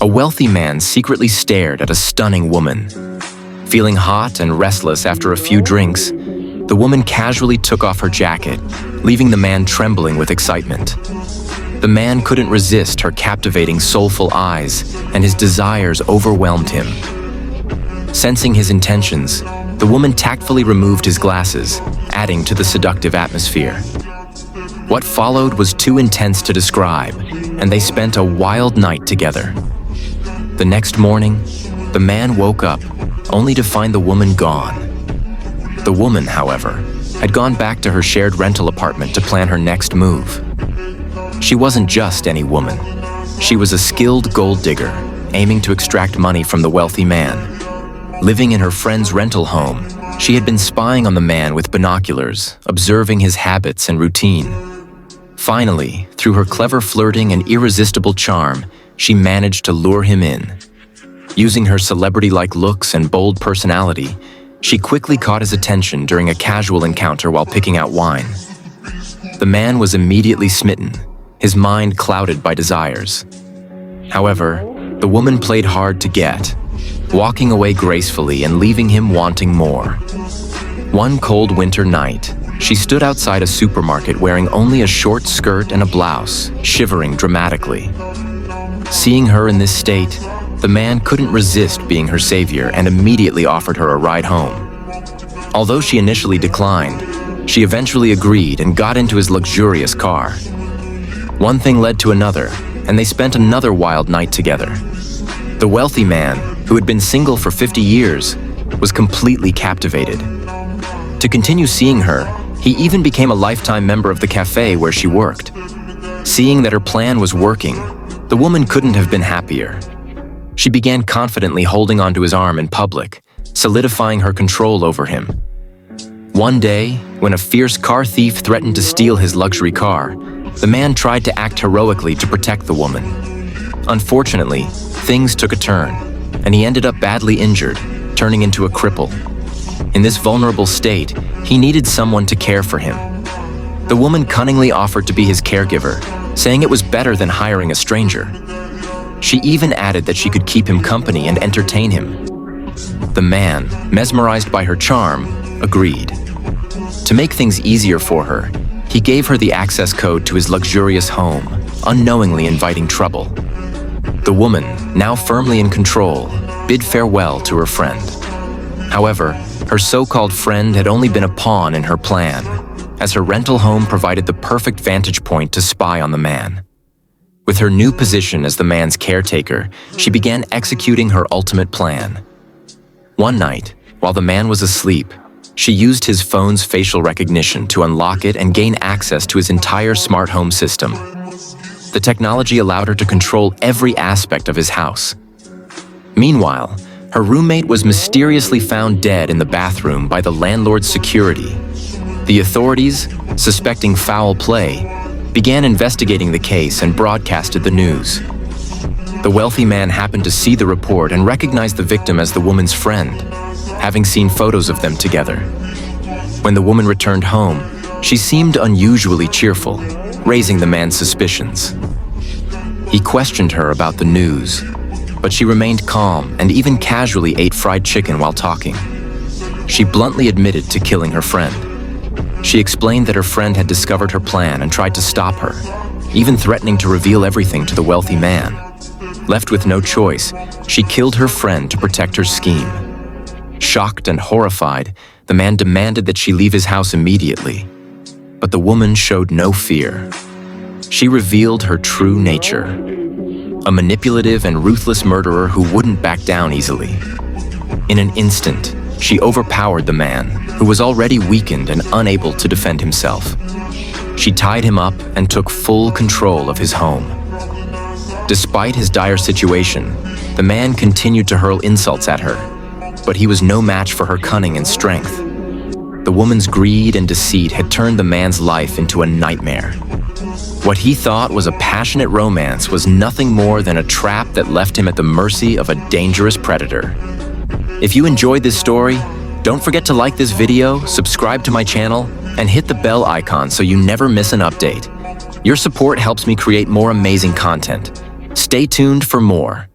a wealthy man secretly stared at a stunning woman. Feeling hot and restless after a few drinks, the woman casually took off her jacket, leaving the man trembling with excitement. The man couldn't resist her captivating, soulful eyes, and his desires overwhelmed him. Sensing his intentions, the woman tactfully removed his glasses, adding to the seductive atmosphere. What followed was too intense to describe, and they spent a wild night together. The next morning, the man woke up, only to find the woman gone. The woman, however, had gone back to her shared rental apartment to plan her next move. She wasn't just any woman. She was a skilled gold digger, aiming to extract money from the wealthy man. Living in her friend's rental home, she had been spying on the man with binoculars, observing his habits and routine. Finally, through her clever flirting and irresistible charm, she managed to lure him in. Using her celebrity-like looks and bold personality, she quickly caught his attention during a casual encounter while picking out wine. The man was immediately smitten, his mind clouded by desires. However, the woman played hard to get, walking away gracefully and leaving him wanting more. One cold winter night, she stood outside a supermarket wearing only a short skirt and a blouse, shivering dramatically. Seeing her in this state, the man couldn't resist being her savior and immediately offered her a ride home. Although she initially declined, she eventually agreed and got into his luxurious car. One thing led to another, and they spent another wild night together. The wealthy man, who had been single for 50 years, was completely captivated. To continue seeing her, he even became a lifetime member of the cafe where she worked. Seeing that her plan was working, the woman couldn't have been happier. She began confidently holding onto his arm in public, solidifying her control over him. One day, when a fierce car thief threatened to steal his luxury car, the man tried to act heroically to protect the woman. Unfortunately, things took a turn, and he ended up badly injured, turning into a cripple. In this vulnerable state, he needed someone to care for him. The woman cunningly offered to be his caregiver, saying it was better than hiring a stranger. She even added that she could keep him company and entertain him. The man, mesmerized by her charm, agreed. To make things easier for her, he gave her the access code to his luxurious home, unknowingly inviting trouble. The woman, now firmly in control, bid farewell to her friend. However, her so-called friend had only been a pawn in her plan, as her rental home provided the perfect vantage point to spy on the man. With her new position as the man's caretaker, she began executing her ultimate plan. One night, while the man was asleep, she used his phone's facial recognition to unlock it and gain access to his entire smart home system. The technology allowed her to control every aspect of his house. Meanwhile, her roommate was mysteriously found dead in the bathroom by the landlord's security. The authorities, suspecting foul play, began investigating the case and broadcasted the news. The wealthy man happened to see the report and recognized the victim as the woman's friend, having seen photos of them together. When the woman returned home, she seemed unusually cheerful, raising the man's suspicions. He questioned her about the news, but she remained calm and even casually ate fried chicken while talking. She bluntly admitted to killing her friend. She explained that her friend had discovered her plan and tried to stop her, even threatening to reveal everything to the wealthy man. Left with no choice, she killed her friend to protect her scheme. Shocked and horrified, the man demanded that she leave his house immediately. But the woman showed no fear. She revealed her true nature, a manipulative and ruthless murderer who wouldn't back down easily. In an instant, she overpowered the man, who was already weakened and unable to defend himself. She tied him up and took full control of his home. Despite his dire situation, the man continued to hurl insults at her, but he was no match for her cunning and strength. The woman's greed and deceit had turned the man's life into a nightmare. What he thought was a passionate romance was nothing more than a trap that left him at the mercy of a dangerous predator. If you enjoyed this story, don't forget to like this video, subscribe to my channel, and hit the bell icon so you never miss an update. Your support helps me create more amazing content. Stay tuned for more.